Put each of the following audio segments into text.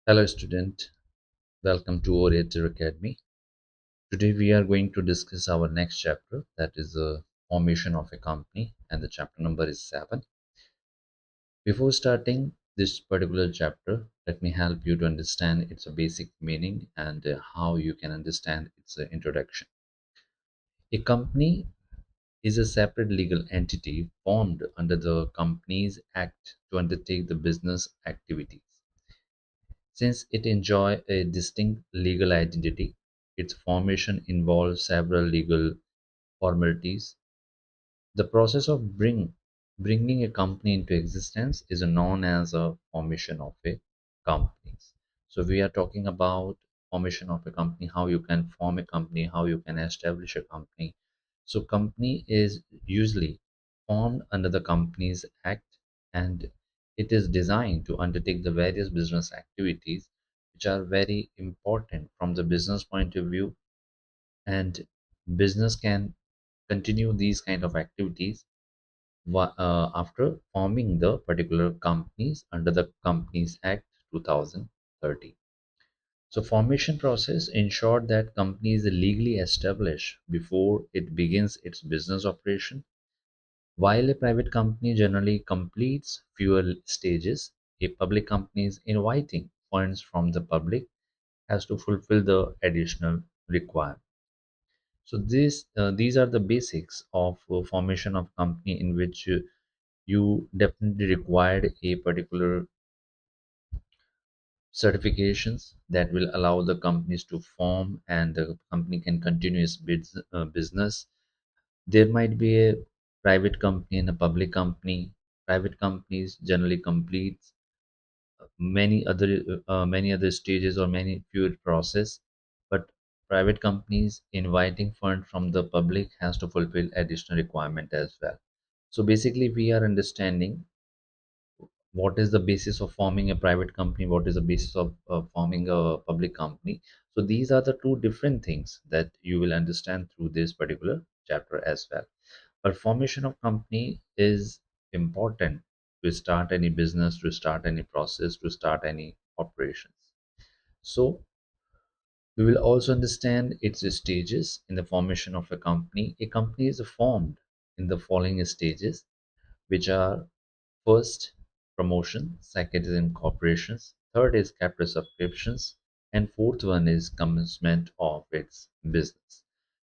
Hello, student. Welcome to Orator Academy. Today, we are going to discuss our next chapter, that is the formation of a company, and the chapter number is 7. Before starting this particular chapter, let me help you to understand its basic meaning and how you can understand its introduction. A company is a separate legal entity formed under the Companies Act to undertake the business activities. Since it enjoys a distinct legal identity, its formation involves several legal formalities. The process of bringing a company into existence is known as a formation of a company. So we are talking about formation of a company, how you can form a company, how you can establish a company. So company is usually formed under the Companies Act, and it is designed to undertake the various business activities which are very important from the business point of view, and business can continue these kind of activities after forming the particular companies under the Companies Act 2030. So formation process ensured that company is legally established before it begins its business operation. While a private company generally completes fewer stages, a public company is inviting funds from the public has to fulfill the additional requirement. So these are the basics of formation of company, in which you definitely required a particular certifications that will allow the companies to form and the company can continue its business. There might be a private company and a public company. Private companies generally complete many other stages or many fewer process, but private companies inviting fund from the public has to fulfill additional requirement as well. So basically we are understanding what is the basis of forming a private company, what is the basis of forming a public company. So these are the two different things that you will understand through this particular chapter as well. But formation of company is important to start any business, to start any process, to start any operations. So we will also understand its stages in the formation of a company. A company is formed in the following stages, which are: first, promotion; second is incorporations; third is capital subscriptions; and fourth one is commencement of its business.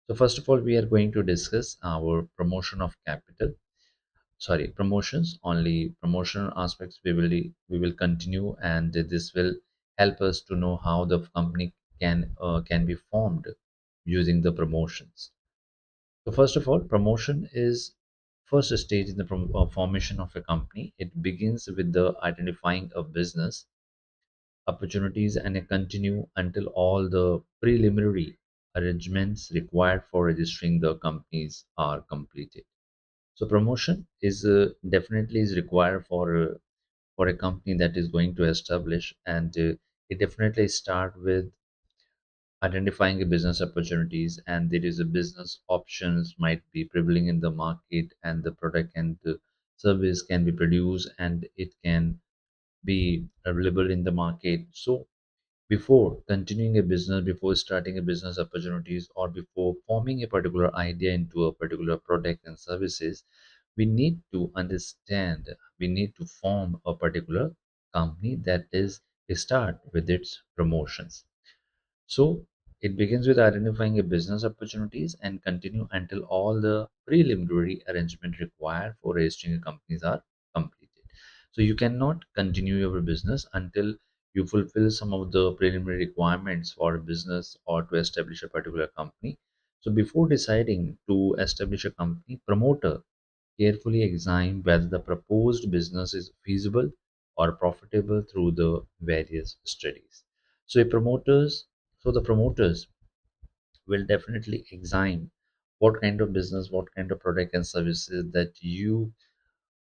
So first of all, we are going to discuss our promotion of capital. Sorry, promotions. Only promotional aspects we will continue, and this will help us to know how the company can be formed using the promotions. So first of all, promotion is first stage in the formation of a company. It begins with the identifying of business opportunities and it continue until all the preliminary arrangements required for registering the companies are completed. So promotion is definitely is required for a company that is going to establish, and it definitely start with identifying the business opportunities, and there is a business options might be prevailing in the market, and the product and the service can be produced and it can be available in the market. So before continuing a business, before starting a business opportunities, or before forming a particular idea into a particular product and services, we need to understand, we need to form a particular company that is start with its promotions. So it begins with identifying a business opportunities and continue until all the preliminary arrangement required for registering a companies are completed. So you cannot continue your business until you fulfill some of the preliminary requirements for a business or to establish a particular company. So before deciding to establish a company, promoter carefully examine whether the proposed business is feasible or profitable through the various studies. So the promoters will definitely examine what kind of business, what kind of product and services that you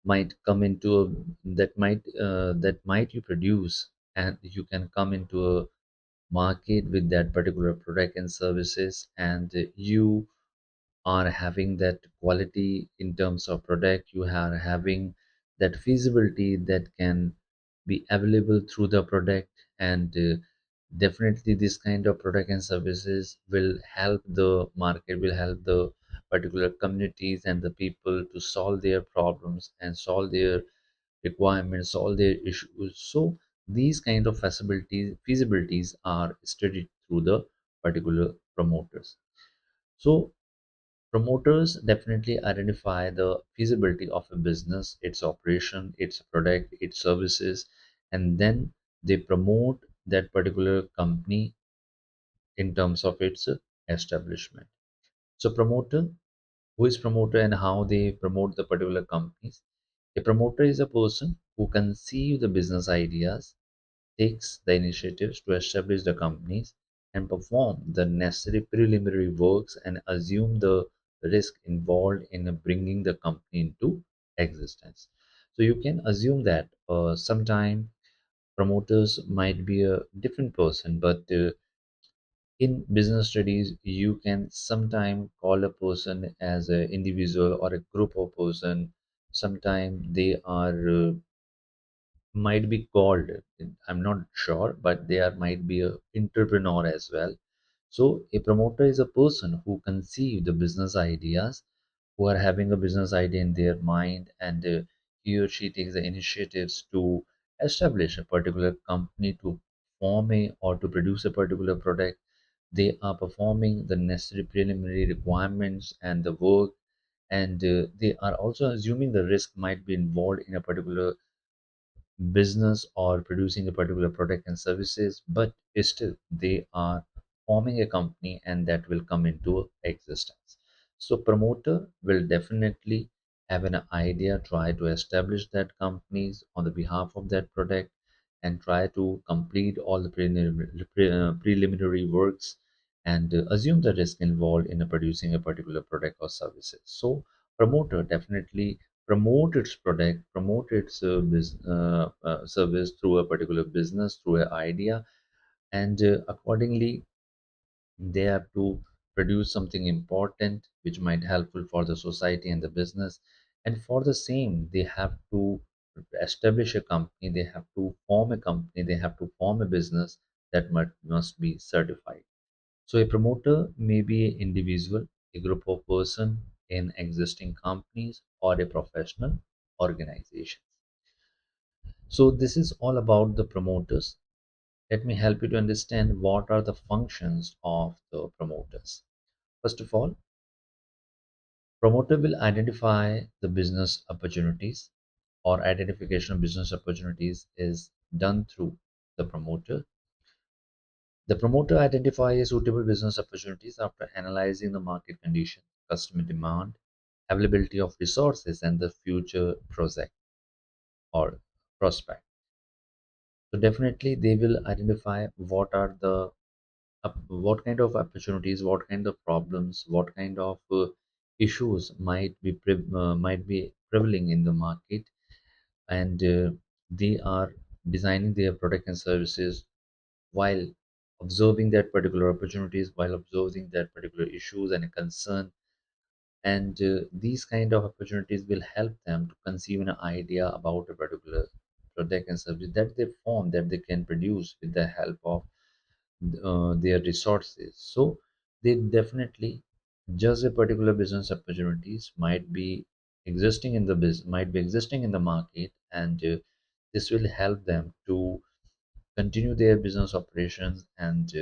might come into that might you produce, and you can come into a market with that particular product and services, and you are having that quality in terms of product, you are having that feasibility that can be available through the product, and definitely this kind of product and services will help the market, will help the particular communities and the people to solve their problems and solve their requirements, solve their issues. So these kind of feasibilities are studied through the particular promoters. So promoters definitely identify the feasibility of a business, its operation, its product, its services, and then they promote that particular company in terms of its establishment. So promoter, who is promoter and how they promote the particular companies? A promoter is a person who conceive the business ideas, takes the initiatives to establish the companies, and perform the necessary preliminary works and assume the risk involved in bringing the company into existence. So you can assume that sometime promoters might be a different person, but in business studies you can sometime call a person as an individual or a group of person. Sometime they are might be called, I'm not sure, but they are might be a entrepreneur as well. So a promoter is a person who conceive the business ideas, who are having a business idea in their mind, and he or she takes the initiatives to establish a particular company, to form a or to produce a particular product. They are performing the necessary preliminary requirements and the work, and they are also assuming the risk might be involved in a particular business or producing a particular product and services, but still they are forming a company and that will come into existence. So promoter will definitely have an idea, try to establish that companies on the behalf of that product, and try to complete all the preliminary works, and assume the risk involved in producing a particular product or services. So promoter definitely promote its product, promote its service through a particular business, through an idea, and accordingly, they have to produce something important which might helpful for the society and the business. And for the same, they have to establish a company, they have to form a company, they have to form a business that must be certified. So a promoter may be an individual, a group of person in existing companies, or a professional organization. So this is all about the promoters. Let me help you to understand what are the functions of the promoters. First of all, promoter will identify the business opportunities, or identification of business opportunities is done through the promoter. The promoter identifies suitable business opportunities after analyzing the market condition, customer demand, availability of resources, and the future project or prospect. So definitely they will identify what are the what kind of opportunities, what kind of problems, what kind of issues might be prevailing in the market, and they are designing their product and services while observing that particular opportunities, while observing that particular issues and concern. And these kind of opportunities will help them to conceive an idea about a particular product and service that they form, that they can produce with the help of their resources. So they definitely judge a particular business opportunities might be existing in the market, and this will help them to continue their business operations, and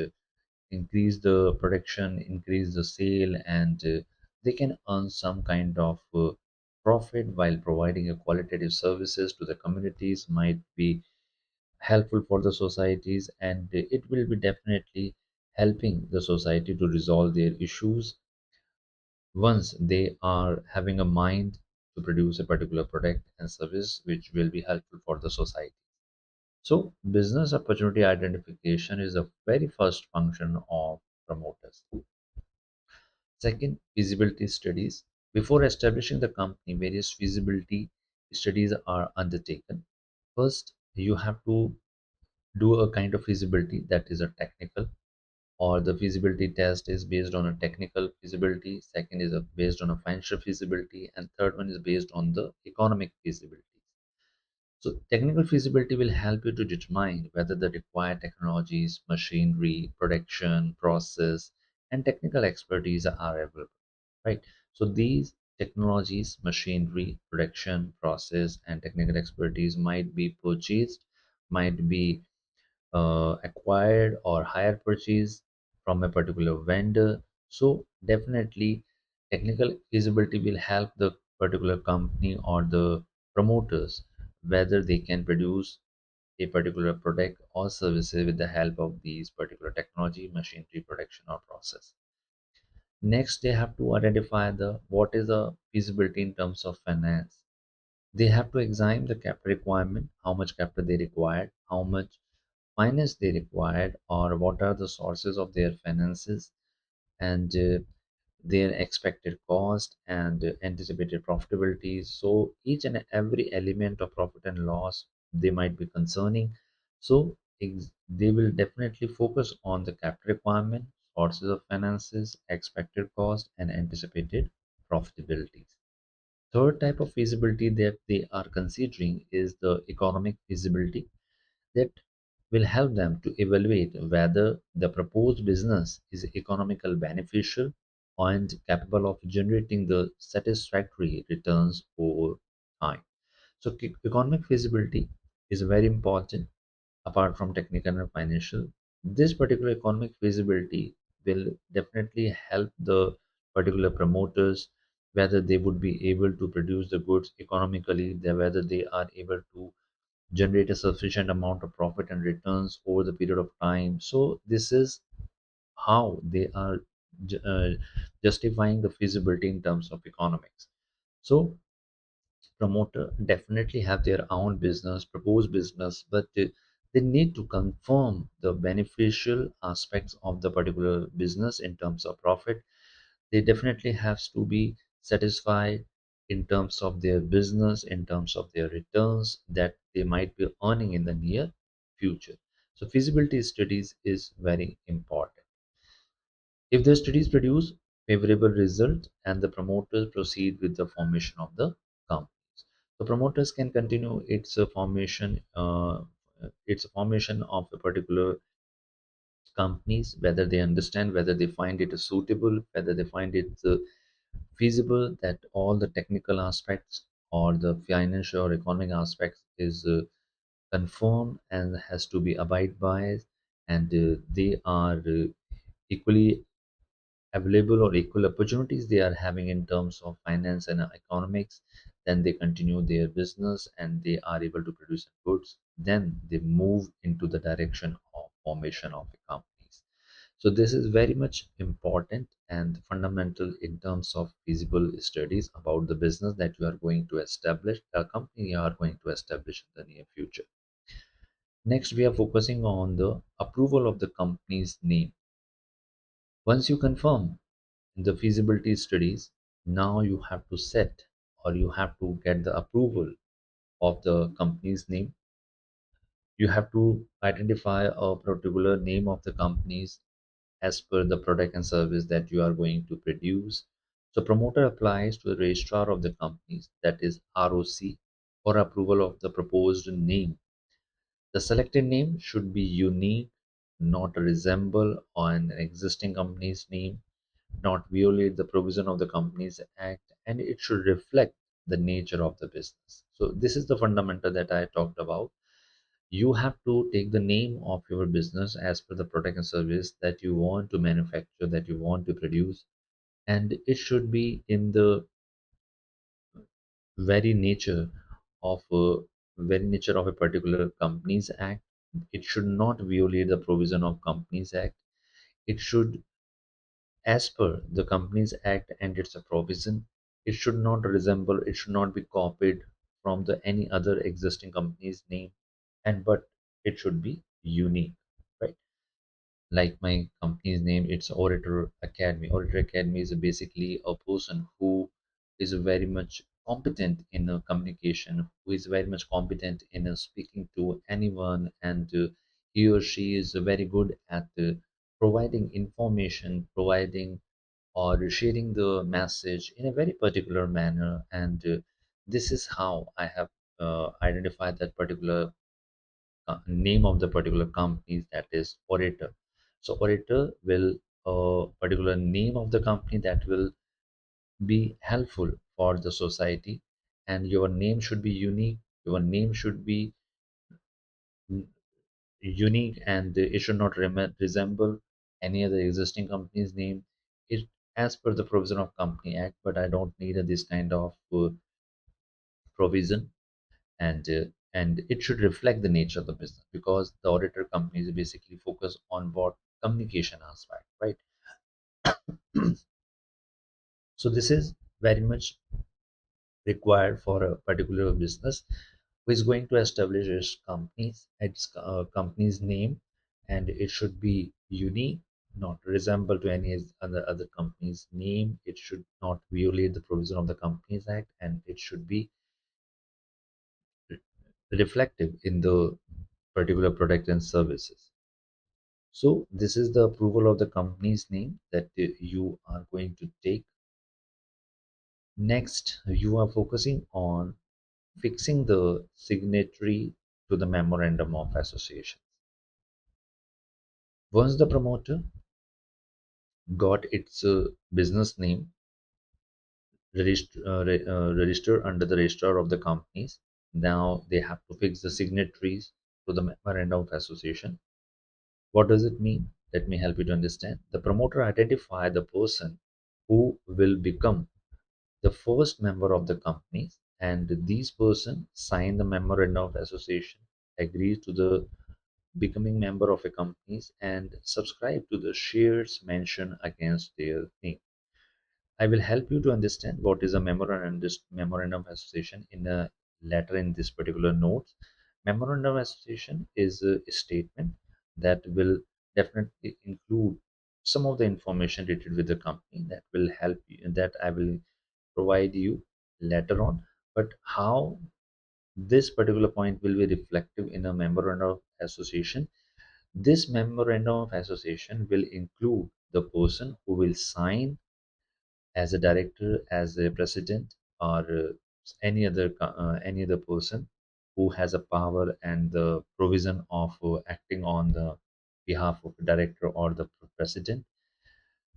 increase the production, increase the sale, and they can earn some kind of profit while providing a qualitative services to the communities, might be helpful for the societies, and it will be definitely helping the society to resolve their issues once they are having a mind to produce a particular product and service which will be helpful for the society. So business opportunity identification is the very first function of promoters. Second, feasibility studies. Before establishing the company, various feasibility studies are undertaken. First, you have to do a kind of feasibility that is a technical, or the feasibility test is based on a technical feasibility. Second is based on a financial feasibility, and third one is based on the economic feasibility. So technical feasibility will help you to determine whether the required technologies, machinery, production, process, and technical expertise are available, right? So these technologies, machinery, production, process, and technical expertise might be purchased, might be acquired or hire purchase from a particular vendor. So definitely technical feasibility will help the particular company or the promoters whether they can produce a particular product or services with the help of these particular technology, machinery, production or process. Next, they have to identify the what is the feasibility in terms of finance. They have to examine the capital requirement, how much capital they required, how much finance they required, or what are the sources of their finances, and their expected cost and anticipated profitability. So each and every element of profit and loss they might be concerning. So they will definitely focus on the capital requirement, sources of finances, expected cost, and anticipated profitabilities. Third type of feasibility that they are considering is the economic feasibility that will help them to evaluate whether the proposed business is economical beneficial and capable of generating the satisfactory returns over time. So economic feasibility is very important apart from technical and financial. This particular economic feasibility will definitely help the particular promoters whether they would be able to produce the goods economically, whether they are able to generate a sufficient amount of profit and returns over the period of time. So this is how they are ju- uh, justifying the feasibility in terms of economics. So promoter definitely have their own business, proposed business, but they need to confirm the beneficial aspects of the particular business in terms of profit. They definitely have to be satisfied in terms of their business, in terms of their returns that they might be earning in the near future. So feasibility studies is very important. If the studies produce favorable result and the promoters proceed with the formation of the companies, the promoters can continue its formation of a particular companies, whether they understand, whether they find it suitable, whether they find it feasible that all the technical aspects or the financial or economic aspects is confirmed and has to be abide by, and they are equally available or equal opportunities they are having in terms of finance and economics, then they continue their business and they are able to produce goods, then they move into the direction of formation of the companies. So this is very much important and fundamental in terms of feasible studies about the business that you are going to establish, the company you are going to establish in the near future. Next, we are focusing on the approval of the company's name. Once you confirm the feasibility studies, now you have to set or you have to get the approval of the company's name. You have to identify a particular name of the companies as per the product and service that you are going to produce. So promoter applies to the registrar of the companies, that is ROC, for approval of the proposed name. The selected name should be unique, not resemble on an existing company's name, not violate the provision of the Companies Act, and it should reflect the nature of the business. So this is the fundamental that I talked about. You have to take the name of your business as per the product and service that you want to manufacture, that you want to produce, and it should be in the very nature of a particular Companies Act. It should not violate the provision of Companies Act. It should, as per the Companies Act and its provision, it should not resemble, it should not be copied from the any other existing company's name, and but it should be unique, right? Like my company's name, it's Orator Academy. Orator Academy is basically a person who is very much competent in communication, who is very much competent in speaking to anyone, and he or she is very good at providing information, providing or sharing the message in a very particular manner. And this is how I have identify that particular name of the particular company, that is auditor. So auditor will particular name of the company that will be helpful for the society, and your name should be unique. Your name should be mm, unique, and it should not resemble any other existing company's name. It as per the provision of Company Act, but I don't need this kind of provision, and it should reflect the nature of the business, because the auditor companies basically focus on what communication aspect, right? So this is very much required for a particular business who is going to establish its company's name, and it should be unique, not resemble to any other company's name. It should not violate the provision of the Companies Act, and it should be reflective in the particular product and services. So this is the approval of the company's name that you are going to take. Next, you are focusing on fixing the signatory to the Memorandum of Association. Once the promoter got its business name registered under the registrar of the companies, now they have to fix the signatories to the Memorandum of Association. What does it mean? Let me help you to understand. The promoter identify the person who will become the first member of the company, and these person sign the Memorandum of Association, agree to the becoming member of a company, and subscribe to the shares mentioned against their name. I will help you to understand what is a memorandum of association in a letter in this particular notes. Memorandum of association is a statement that will definitely include some of the information related with the company that will help you, that I will provide you later on. But how this particular point will be reflective in a memorandum of association? This memorandum of association will include the person who will sign as a director, as a president, or any other person who has a power and the provision of acting on the behalf of the director or the president.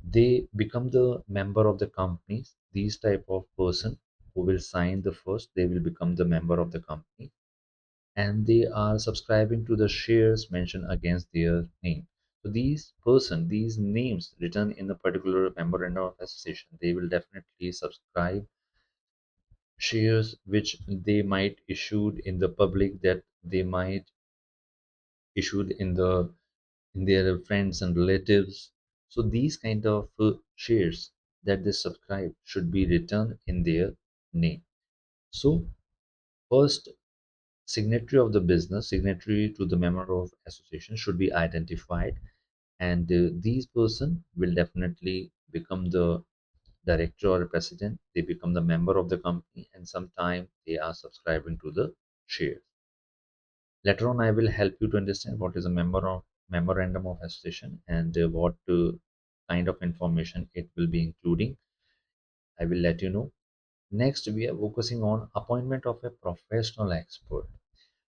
They become the member of the companies. These type of person who will sign the first, they will become the member of the company, and they are subscribing to the shares mentioned against their name. So these names written in the particular memorandum of association, they will definitely subscribe shares which they might issued in the public, that they might issued in their friends and relatives. So these kind of shares that they subscribe should be written in their name. So first, signatory of the business, signatory to the member of association should be identified, and these person will definitely become the director or president. They become the member of the company, and sometime they are subscribing to the shares. Later on, I will help you to understand what is a memorandum of association, and what kind of information it will be including. I will let you know. Next, we are focusing on appointment of a professional expert.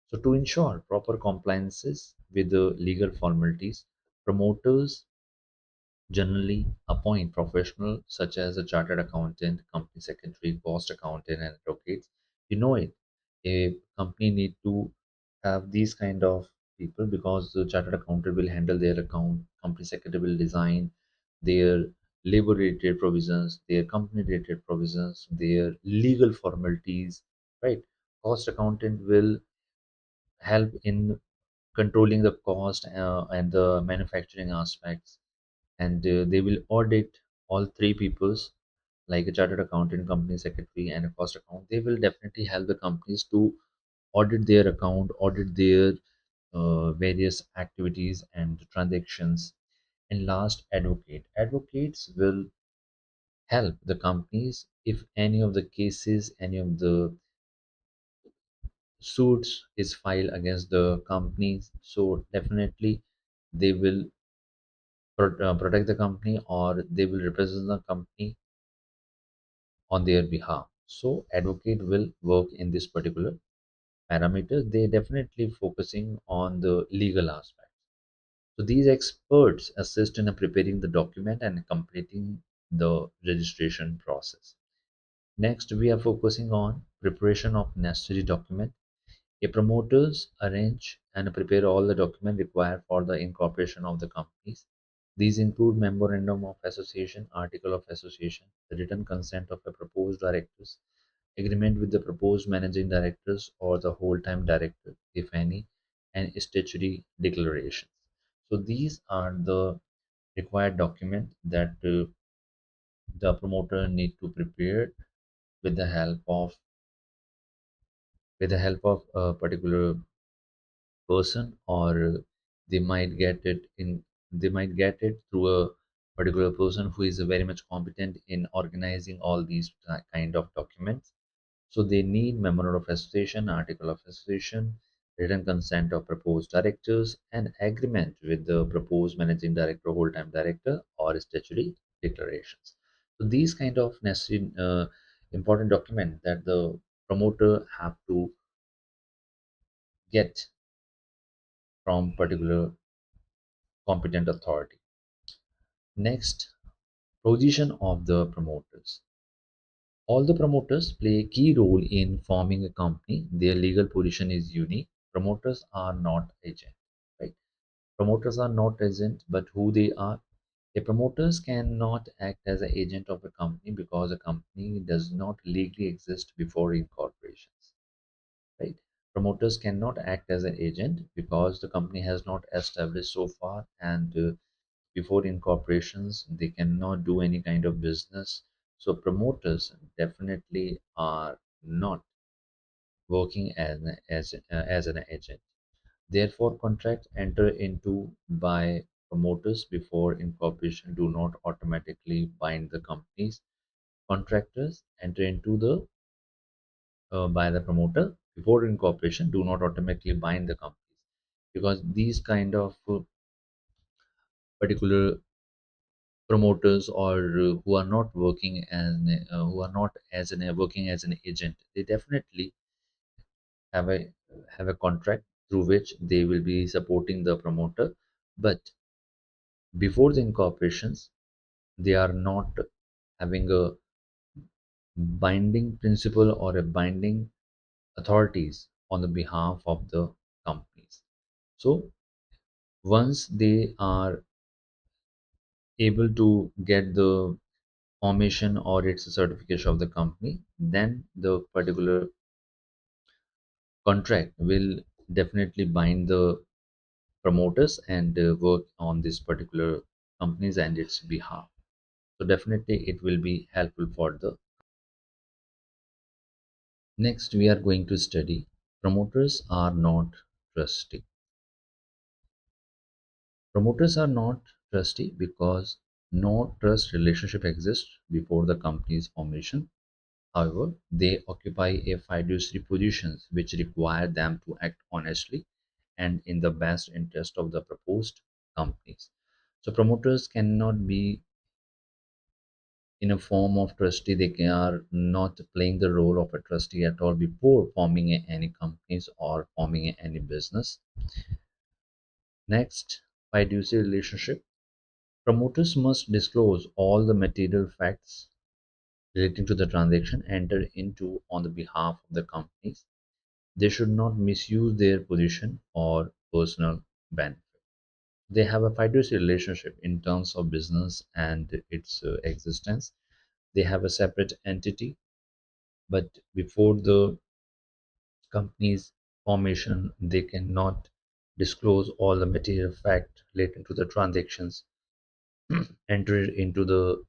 So to ensure proper compliances with the legal formalities, promoters generally appoint professionals such as a chartered accountant, company secretary, cost accountant, and advocates. You know it. A company need to have these kind of people, because the chartered accountant will handle their account, company secretary will design their labor related provisions, their company related provisions, their legal formalities, right? Cost accountant will help in controlling the cost and the manufacturing aspects, and they will audit all three peoples, like a chartered accountant, company secretary, and a cost account. They will definitely help the companies to audit their account, audit their various activities and transactions. And last, advocates will help the companies if any of the cases, any of the suits is filed against the companies. So definitely they will protect the company, or they will represent the company on their behalf. So advocate will work in this particular. parameters, they definitely focusing on the legal aspect. So these experts assist in preparing the document and completing the registration process. Next, we are focusing on preparation of necessary document. A promoters arrange and prepare all the documents required for the incorporation of the companies. These include Memorandum of Association, Article of Association, the written consent of the proposed directors, agreement with the proposed managing directors or the whole-time director, if any, and statutory declarations. So these are the required documents that the promoter need to prepare with the help of a particular person, or they might get it in they might get it through a particular person who is very much competent in organizing all these kind of documents. So they need memorandum of association, article of association, written consent of proposed directors, and agreement with the proposed managing director, whole-time director, or statutory declarations. So these kind of necessary important document that the promoter have to get from particular competent authority. Next, position of the promoters. All the promoters play a key role in forming a company. Their legal position is unique. Promoters are not agent, right? Promoters are not agent, but who they are. A promoters cannot act as an agent of a company because a company does not legally exist before incorporations, right? Promoters cannot act as an agent because the company has not established so far, and before incorporations they cannot do any kind of business. So promoters definitely are not working as an agent. Therefore, contracts entered into by promoters before incorporation do not automatically bind the companies. Contractors enter into the by the promoter before incorporation do not automatically bind the companies, because these kind of particular promoters, or who are not working as who are not as an working as an agent, they definitely have a contract through which they will be supporting the promoter. But before the incorporations, they are not having a binding principle or a binding authorities on the behalf of the companies. So once they are able to get the formation or its certification of the company, then the particular contract will definitely bind the promoters and work on this particular companies and its behalf. So definitely it will be helpful for the. Next, we are going to study promoters are not trustee. Promoters are not trustee because no trust relationship exists before the company's formation. However, they occupy a fiduciary positions which require them to act honestly and in the best interest of the proposed companies. So promoters cannot be in a form of trustee. They are not playing the role of a trustee at all before forming any companies or forming any business. Next, fiduciary relationship. Promoters must disclose all the material facts relating to the transaction entered into on the behalf of the companies. They should not misuse their position or personal benefit. They have a fiduciary relationship in terms of business and its existence. They have a separate entity, but before the company's formation, they cannot disclose all the material fact relating to the transactions entered into the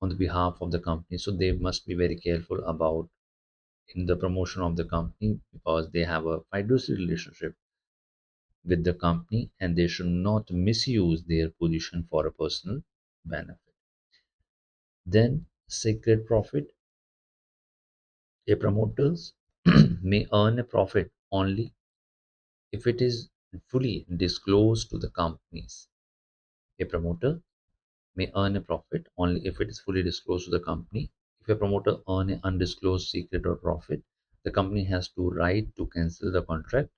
on the behalf of the company. So they must be very careful about in the promotion of the company, because they have a fiduciary relationship with the company and they should not misuse their position for a personal benefit. Then secret profit. A promoters may earn a profit only if it is fully disclosed to the companies. A promoter may earn a profit only if it is fully disclosed to the company. If a promoter earn an undisclosed secret or profit, The company has to right to cancel the contract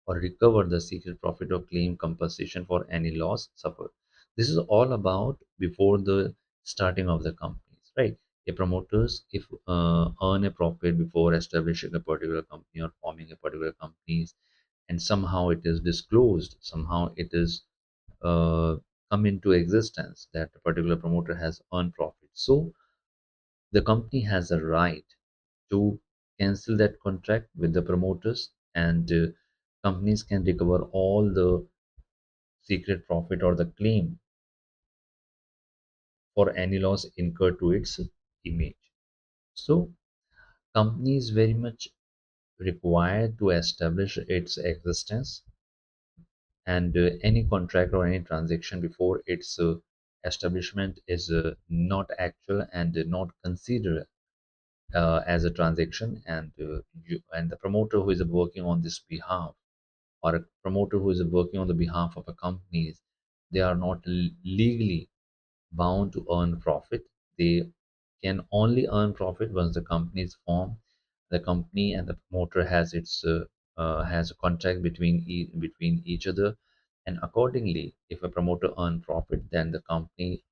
or recover the secret profit or claim compensation for any loss suffered. This is all about before the starting of the companies, right? A promoters if earn a profit before establishing a particular company or forming a particular company, and somehow it is disclosed, somehow it is uh, come into existence that a particular promoter has earned profit. So the company has a right to cancel that contract with the promoters, and companies can recover all the secret profit or the claim for any loss incurred to its image. So company is very much required to establish its existence, and any contract or any transaction before its establishment is not actual and not considered as a transaction, and and the promoter who is working on this behalf, or a promoter who is working on the behalf of a company, they are not legally bound to earn profit. They can only earn profit once the company is formed. The company and the promoter has a contract between each other, and accordingly, if a promoter earn profit, then the company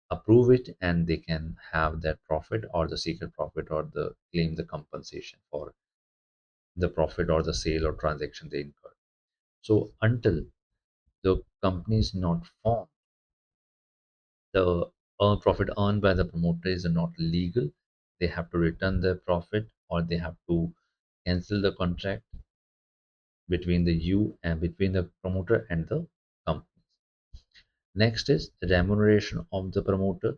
approve it, and they can have that profit or the secret profit or the claim the compensation for the profit or the sale or transaction they incur. So until the company is not formed, the profit earned by the promoter is not legal. They have to return their profit, or they have to cancel the contract between the you and between the promoter and the company. Next is remuneration of the promoter.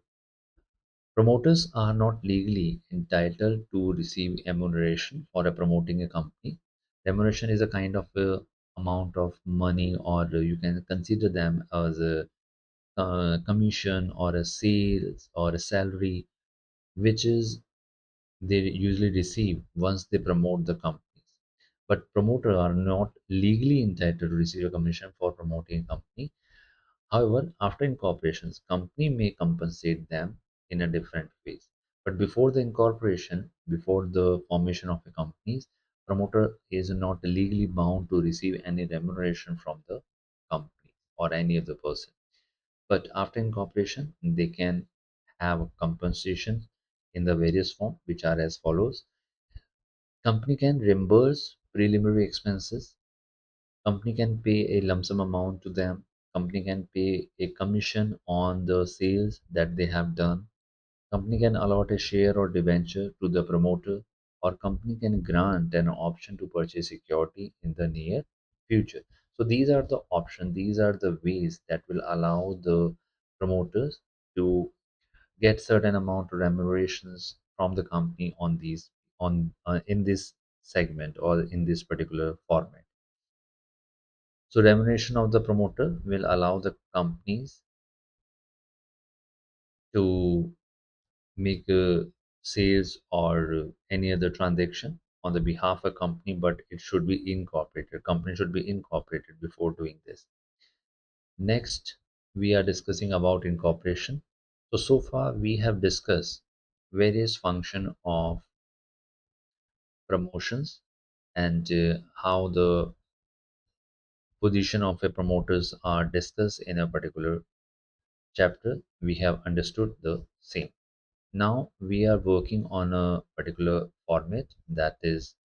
Promoters are not legally entitled to receive remuneration for promoting a company. Remuneration is a kind of amount of money, or you can consider them as a commission or a sales or a salary, which is they usually receive once they promote the companies. But promoters are not legally entitled to receive a commission for promoting a company. However, after incorporations, company may compensate them in a different ways. But before the incorporation, before the formation of a company, promoter is not legally bound to receive any remuneration from the company or any other person. But after incorporation, they can have a compensation in the various form, which are as follows. Company can reimburse preliminary expenses. Company can pay a lump sum amount to them. Company can pay a commission on the sales that they have done. Company can allot a share or debenture to the promoter, or company can grant an option to purchase security in the near future. So these are the options, these are the ways that will allow the promoters to get certain amount of remunerations from the company on these on in this segment or in this particular format. So remuneration of the promoter will allow the companies to make sales or any other transaction on the behalf of a company, but it should be incorporated. Company should be incorporated before doing this. Next, we are discussing about incorporation. So far we have discussed various function of promotions, and how the position of a promoters are discussed in a particular chapter. We have understood the same. Now we are working on a particular format that is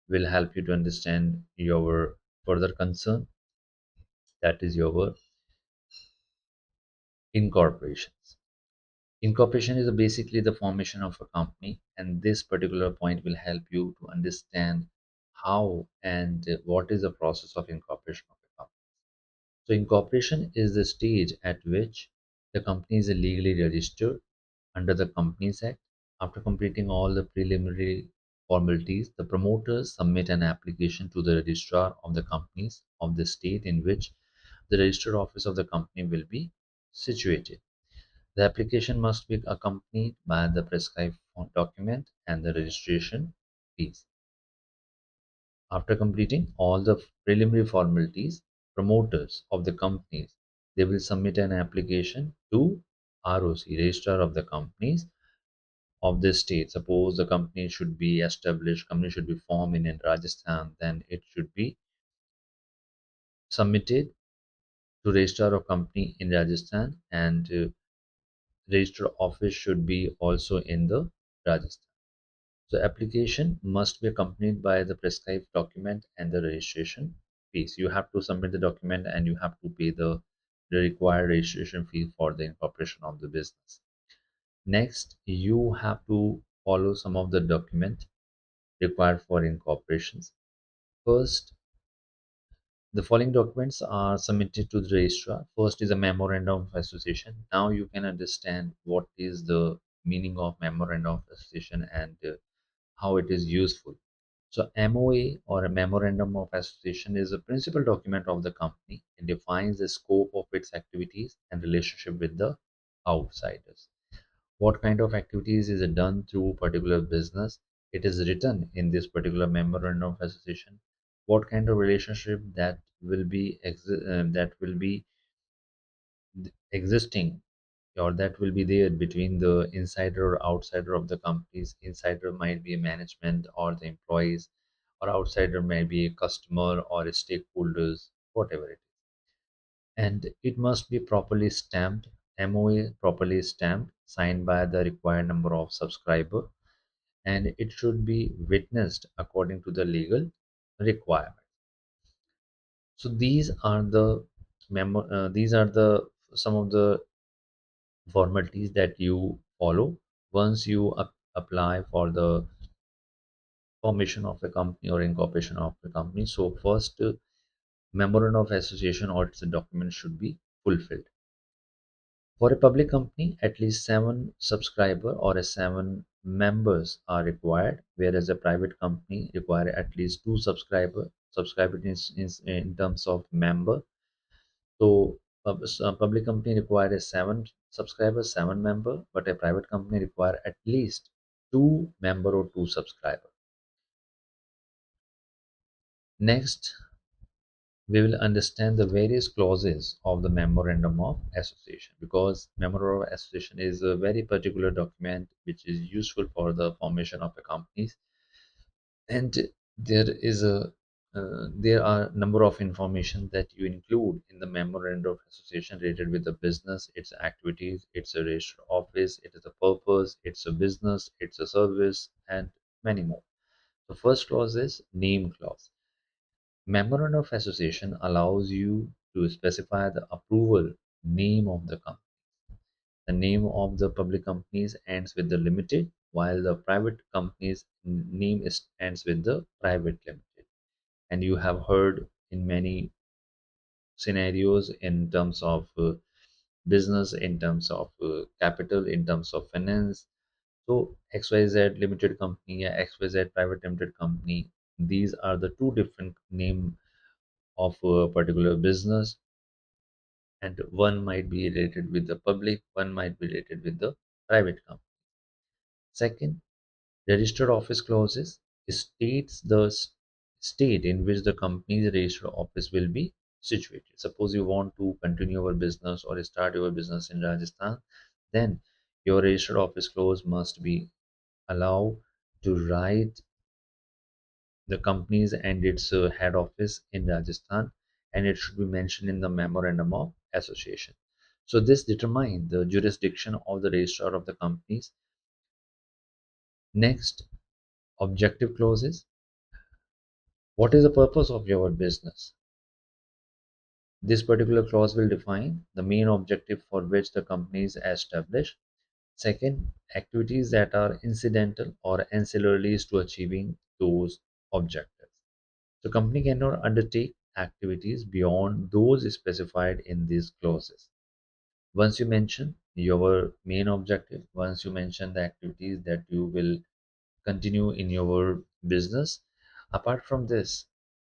will help you to understand your further concern, that is your incorporations. Incorporation is basically the formation of a company, and this particular point will help you to understand how and what is the process of incorporation of a company. So incorporation is the stage at which the company is legally registered under the Companies Act. After completing all the preliminary formalities, the promoters submit an application to the registrar of the companies of the state in which the registered office of the company will be situated. The application must be accompanied by the prescribed document and the registration fees. After completing all the preliminary formalities, promoters of the companies, they will submit an application to ROC, Registrar of the Companies of this state. Suppose the company should be established, company should be formed in Rajasthan, then it should be submitted to registrar of company in Rajasthan, and register office should be also in the Rajasthan. So application must be accompanied by the prescribed document and the registration fees. You have to submit the document and you have to pay the required registration fee for the incorporation of the business. Next, you have to follow some of the document required for incorporations. First, the following documents are submitted to the registrar. First is a memorandum of association. Now you can understand what is the meaning of memorandum of association and how it is useful. So MOA, or a Memorandum of Association, is a principal document of the company. It defines the scope of its activities and relationship with the outsiders. What kind of activities is done through particular business? It is written in this particular Memorandum of Association. What kind of relationship that will be existing, or that will be there between the insider or outsider of the companies. Insider might be a management or the employees, or outsider may be a customer or a stakeholders, whatever it is. And it must be properly stamped, MOA properly stamped, signed by the required number of subscriber, and it should be witnessed according to the legal requirement. So these are the some of the formalities that you follow once you apply for the formation of a company or incorporation of a company. So first, memorandum of association or its document should be fulfilled. For a public company, at least seven subscriber or a seven members are required, whereas a private company require at least two subscriber in terms of member. So a public company requires seven subscribers, seven member, but a private company require at least two member or two subscriber. Next, we will understand the various clauses of the Memorandum of Association, because Memorandum of Association is a very particular document which is useful for the formation of a companies, and there is a there are number of information that you include in the Memorandum of Association related with the business, its activities, its a registered office, it is a purpose, it's a business, it's a service, and many more. The first clause is name clause. Memorandum of Association allows you to specify the approval name of the company. The name of the public companies ends with the limited, while the private company's name ends with the private limited. And you have heard in many scenarios in terms of business, in terms of capital, in terms of finance. So XYZ limited company, yeah, XYZ private limited company, these are the two different name of a particular business, and one might be related with the public, one might be related with the private company. Second, registered office clauses states the state in which the company's registered office will be situated. Suppose you want to continue your business or start your business in Rajasthan, then your registered office clause must be allowed to write the company's and its head office in Rajasthan, and it should be mentioned in the Memorandum of Association. So this determines the jurisdiction of the registrar of the companies. Next, objective clauses. What is the purpose of your business? This particular clause will define the main objective for which the company is established. Second, activities that are incidental or ancillary to achieving those objectives. The company cannot undertake activities beyond those specified in these clauses. Once you mention your main objective, once you mention the activities that you will continue in your business, apart from this,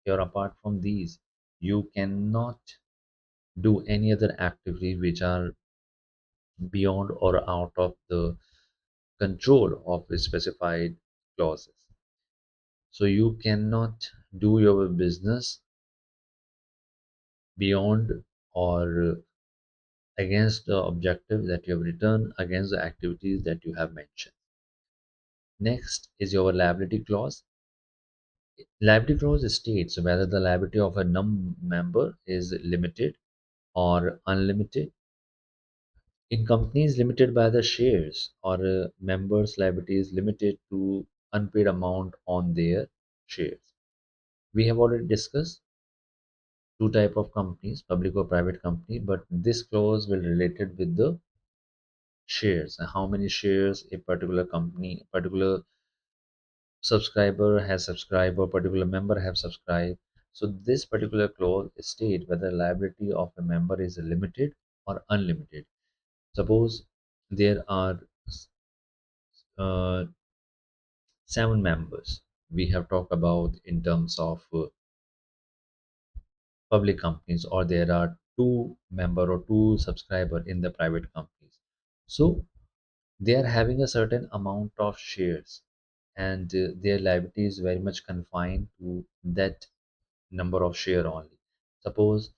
or apart from these, you cannot do any other activity which are beyond or out of the control of the specified clauses. So you cannot do your business beyond or against the objective that you have written, against the activities that you have mentioned. Next is your liability clause. Liability clause states whether the liability of a member is limited or unlimited. In companies limited by the shares or members' liability is limited to unpaid amount on their shares. We have already discussed two type of companies, public or private company, but this clause will related with the shares and how many shares a particular company, a particular subscriber has subscribed or particular member have subscribed. So this particular clause state whether liability of a member is limited or unlimited. Suppose there are uh, 7 members we have talked about in terms of public companies, or there are 2 member or 2 subscriber in the private companies. So they are having a certain amount of shares, and their liability is very much confined to that number of share only. Suppose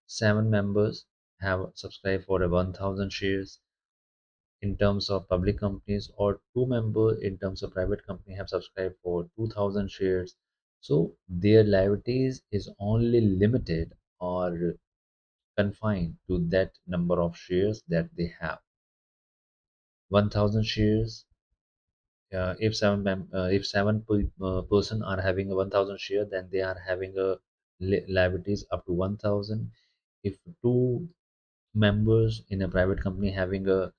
7 members have subscribed for a 1000 shares in terms of public companies, or 2 members in terms of private company have subscribed for 2000 shares. So their liabilities is only limited or confined to that number of shares that they have. 1000 shares, if person are having a 1000 share, then they are having a liabilities up to 1000. If 2 members in a private company having a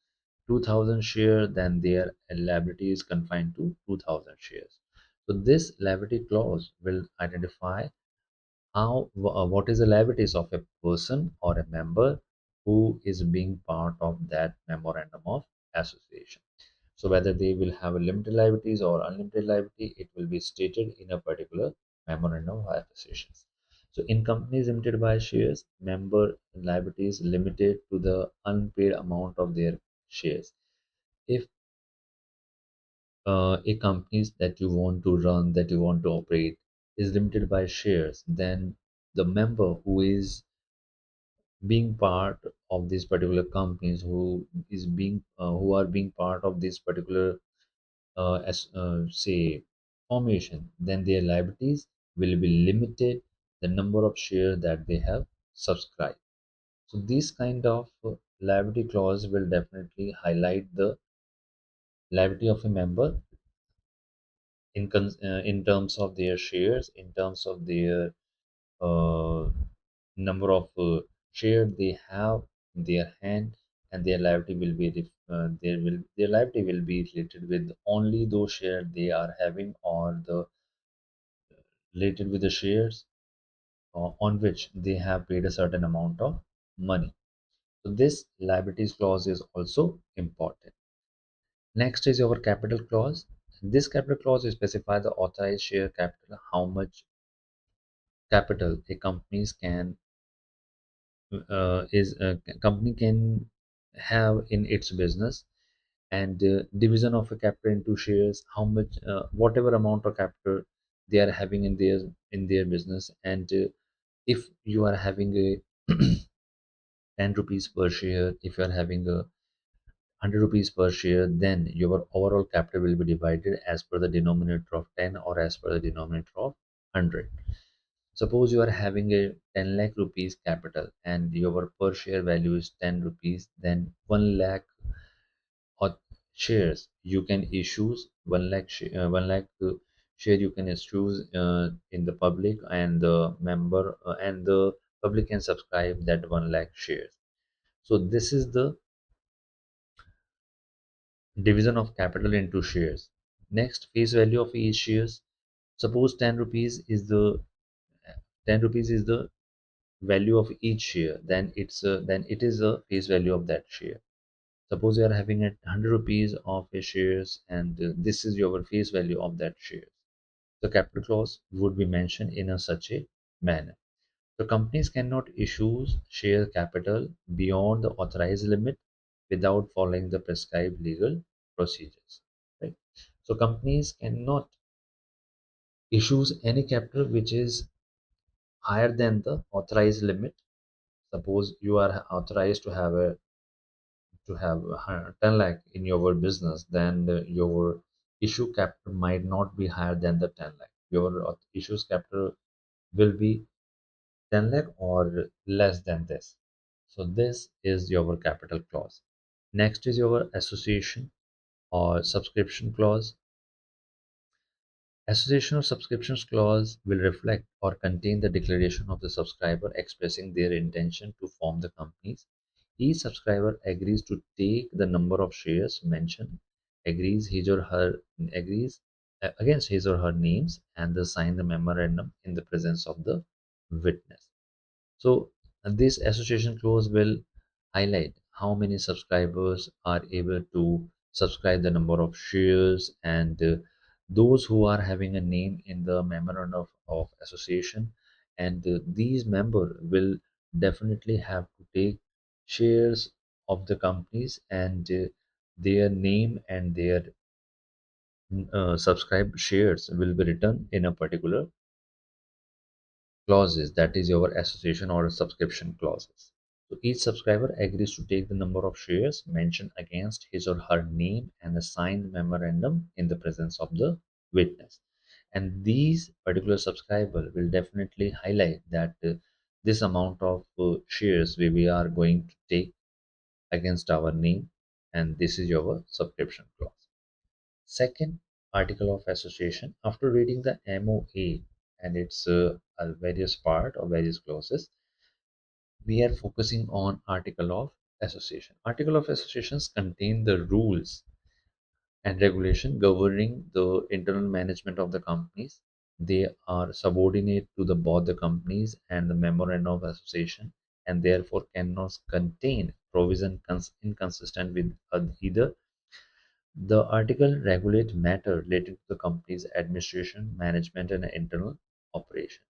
2000 share, then their liability is confined to 2000 shares. So this liability clause will identify what is the liabilities of a person or a member who is being part of that memorandum of association. So whether they will have a limited liabilities or unlimited liability, it will be stated in a particular memorandum of association. So in companies limited by shares, member liabilities limited to the unpaid amount of their shares. If a companies that you want to run, that you want to operate, is limited by shares, then the member who is being part of these particular companies, who are being part of this particular as say formation, then their liabilities will be limited the number of shares that they have subscribed. So this kind of liability clause will definitely highlight the liability of a member in terms of their shares, in terms of their uh, number of shares they have in their hand, and their liability will be their liability will be related with only those shares they are having, or the related with the shares on which they have paid a certain amount of money. So this liabilities clause is also important. Next is your capital clause. This capital clause specifies the authorized share capital, how much capital a companies can is a company can have in its business, and division of a capital into shares, how much whatever amount of capital they are having in their business. And if you are having a 10 rupees per share, if you are having a 100 rupees per share, then your overall capital will be divided as per the denominator of 10 or as per the denominator of 100. Suppose you are having a 10 lakh rupees capital and your per share value is 10 rupees, then 1 lakh or shares you can issue, 1 lakh share you can issue in the public, and the public can subscribe that 1 lakh shares. So this is the division of capital into shares. Next, face value of each shares. Suppose 10 rupees is the 10 rupees is the value of each share, then it is the face value of that share. Suppose you are having a 100 rupees of a shares, and this is your face value of that share. The capital clause would be mentioned in a such a manner. The companies cannot issue share capital beyond the authorized limit without following the prescribed legal procedures. Right? So companies cannot issue any capital which is higher than the authorized limit. Suppose you are authorized to have 10 lakh in your business, then your issue capital might not be higher than the 10 lakh. Your issues capital will be 10 lakh or less than this. So this is your capital clause. Next is your association or subscription clause. Association or subscriptions clause will reflect or contain the declaration of the subscriber expressing their intention to form the companies. Each subscriber agrees to take the number of shares mentioned, agrees his or her agrees against his or her names, and they sign the memorandum in the presence of the witness. So this association clause will highlight how many subscribers are able to subscribe the number of shares, and those who are having a name in the memorandum of association, and these member will definitely have to take shares of the companies, and their name and their subscribed shares will be written in a particular clauses, that is your association or subscription clauses. So each subscriber agrees to take the number of shares mentioned against his or her name and a signed memorandum in the presence of the witness. And these particular subscriber will definitely highlight that this amount of shares we are going to take against our name, and this is your subscription clause. Second, article of association. After reading the MOA and its various part or various clauses, we are focusing on article of association. Article of associations contain the rules and regulation governing the internal management of the companies. They are subordinate to the both the companies and the memorandum of association, and therefore cannot contain provision inconsistent with either. The article regulate matter related to the company's administration, management, and internal operation.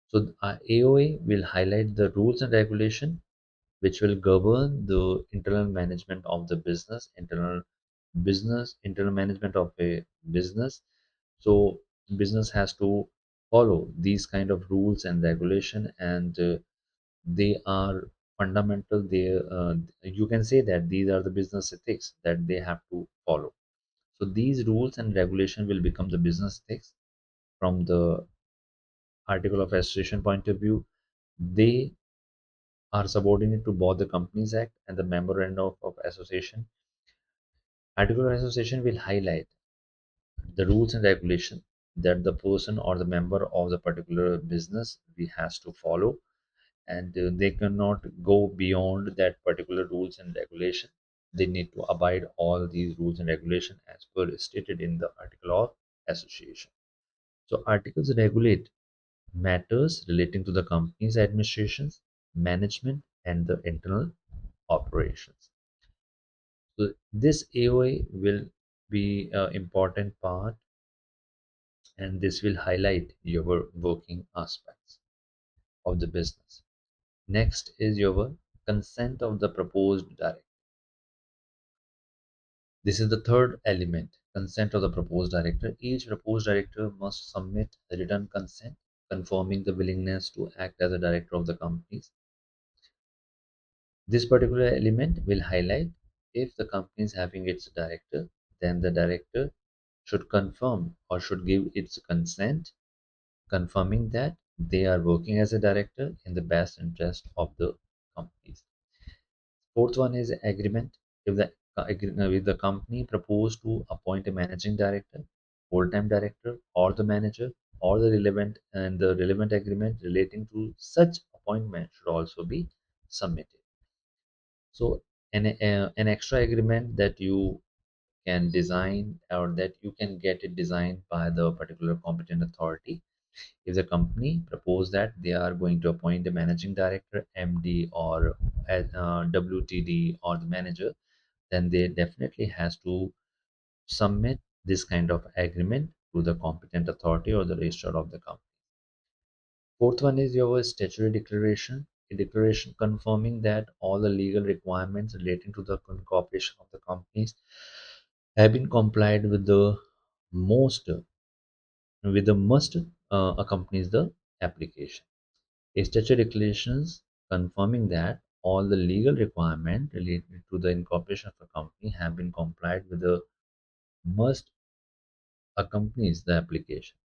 So AOA will highlight the rules and regulation which will govern the internal management of the internal management of a business. So business has to follow these kind of rules and regulation, and they are fundamental. You can say that these are the business ethics that they have to follow. So these rules and regulation will become the business ethics from the article of association point of view. They are subordinate to both the Companies Act and the Memorandum of Association. Article of Association will highlight the rules and regulation that the person or the member of the particular business we has to follow, and they cannot go beyond that particular rules and regulation. They need to abide all these rules and regulation as per stated in the article of association. So articles regulate matters relating to the company's administrations, management, and the internal operations. So this AOA will be an important part, and this will highlight your working aspects of the business. Next is your consent of the proposed director. This is the third element, consent of the proposed director. Each proposed director must submit a written consent confirming the willingness to act as a director of the companies. This particular element will highlight if the company is having its director, then the director should confirm or should give its consent, confirming that they are working as a director in the best interest of the companies. Fourth one is agreement. If the company propose to appoint a managing director, full-time director, or the manager, or the relevant agreement relating to such appointment should also be submitted. So an extra agreement that you can design or that you can get it designed by the particular competent authority. If the company propose that they are going to appoint a managing director, MD, or WTD, or the manager, then they definitely has to submit this kind of agreement to the competent authority or the registrar of the company. Fourth one is your statutory declaration, a declaration confirming that all the legal requirements relating to the incorporation of the companies have been complied with most the must accompanies the application. A statutory declarations confirming that all the legal requirements related to the incorporation of a company have been complied with the must accompanies the application.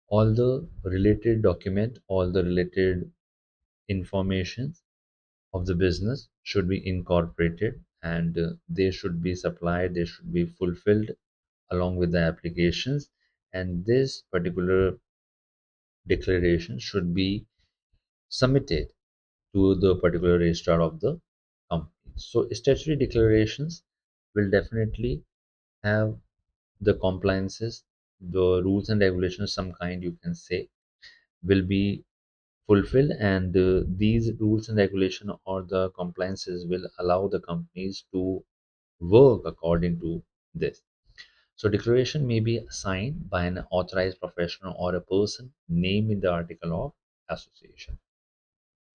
All the related document, all the related information of the business should be incorporated, and they should be supplied, they should be fulfilled along with the applications, and this particular declaration should be submitted to the particular registrar of the company. So statutory declarations will definitely have the compliances, the rules and regulations, some kind you can say, will be fulfilled, and these rules and regulation or the compliances will allow the companies to work according to this. So declaration may be signed by an authorized professional or a person named in the article of association.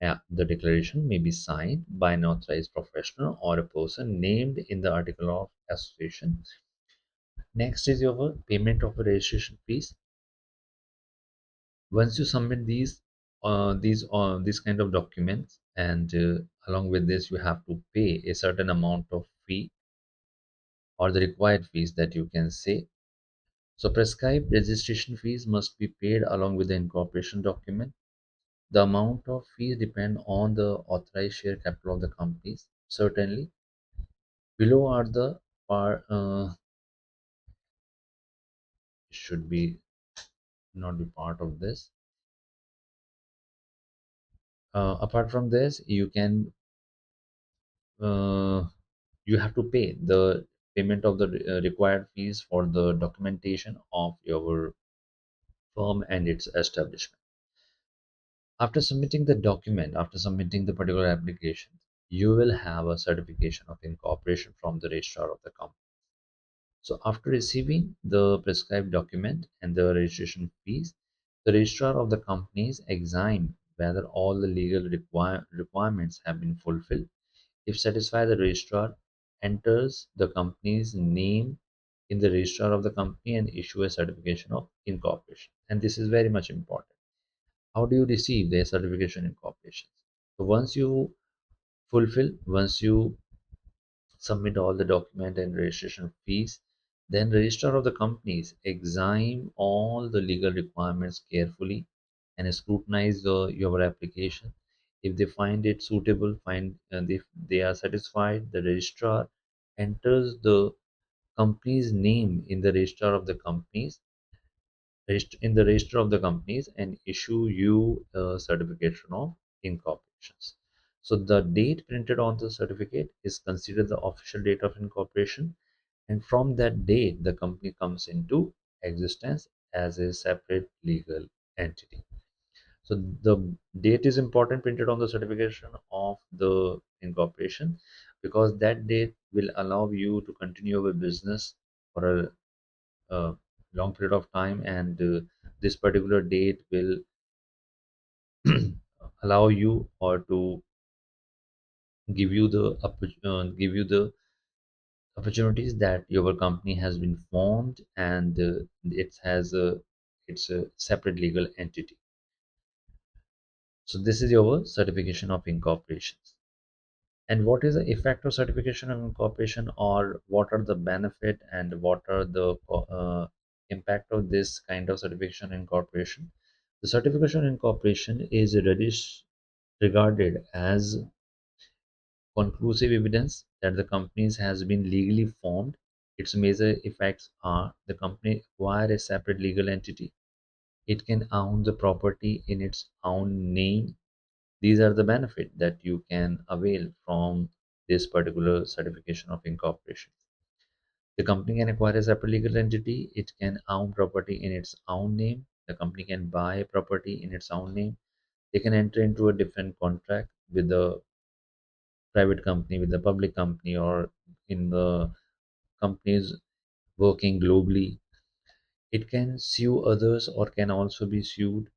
Yeah, the declaration may be signed by an authorized professional or a person named in the article of association. Next is your payment of a registration fees. Once you submit these kind of documents, and along with this you have to pay a certain amount of fee or the required fees that you can say. So prescribed registration fees must be paid along with the incorporation document. The amount of fees depend on the authorized share capital of the companies. Certainly, below are the part should be not be part of this. Apart from this, uh, you have to pay the payment of the required fees for the documentation of your firm and its establishment. After submitting the document, after submitting the particular application, you will have a certification of incorporation from the registrar of the company. So after receiving the prescribed document and the registration fees, the registrar of the companies examine whether all the legal requirements have been fulfilled. If satisfied, the registrar enters the company's name in the registrar of the company and issue a certification of incorporation. And this is very much important. How do you receive the certification incorporation? So once you submit all the document and registration fees, then registrar of the companies examine all the legal requirements carefully and scrutinize your application. If they find it suitable, find and if they are satisfied, the registrar enters the company's name in the register of the companies in the register of the companies and issue you a certification of incorporations. So the date printed on the certificate is considered the official date of incorporation, and from that date the company comes into existence as a separate legal entity. So the date is important printed on the certification of the incorporation, because that date will allow you to continue your business for a long period of time, and this particular date will allow you or to give you the opportunities that your company has been formed, and it's a separate legal entity. So this is your certification of incorporation. And what is the effect of certification of incorporation, or what are the benefit and what are the impact of this kind of certification of incorporation? The certification of incorporation is regarded as conclusive evidence that the company has been legally formed. Its major effects are: the company acquire a separate legal entity, it can own the property in its own name. These are the benefits that you can avail from this particular certification of incorporation. The company can acquire a separate legal entity, it can own property in its own name, the company can buy property in its own name, they can enter into a different contract with the private company, with the public company, or in the companies working globally. It can sue others or can also be sued.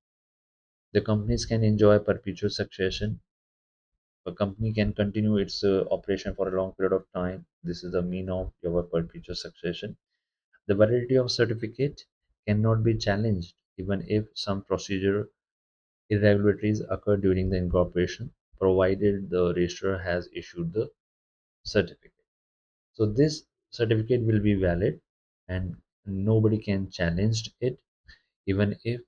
The companies can enjoy perpetual succession. A company can continue its operation for a long period of time. This is the mean of your perpetual succession. The validity of certificate cannot be challenged even if some procedure irregularities occur during the incorporation, provided the registrar has issued the certificate. So this certificate will be valid, and nobody can challenge it, even if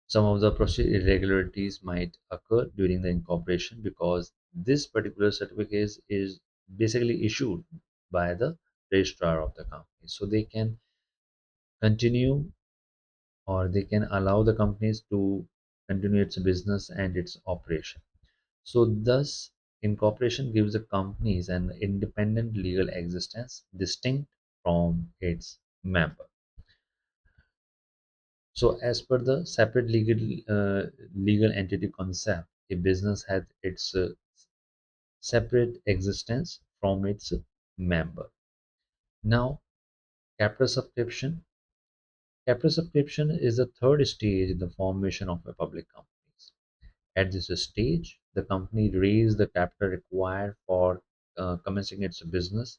some of the irregularities might occur during the incorporation, because this particular certificate is basically issued by the registrar of the company. So they can continue, or they can allow the companies to continue its business and its operation. So thus, incorporation gives the companies an independent legal existence distinct from its member. So, as per the separate legal entity concept, a business has its separate existence from its member. Now, capital subscription. Capital subscription is the third stage in the formation of a public company. At this stage, the company raised the capital required for commencing its business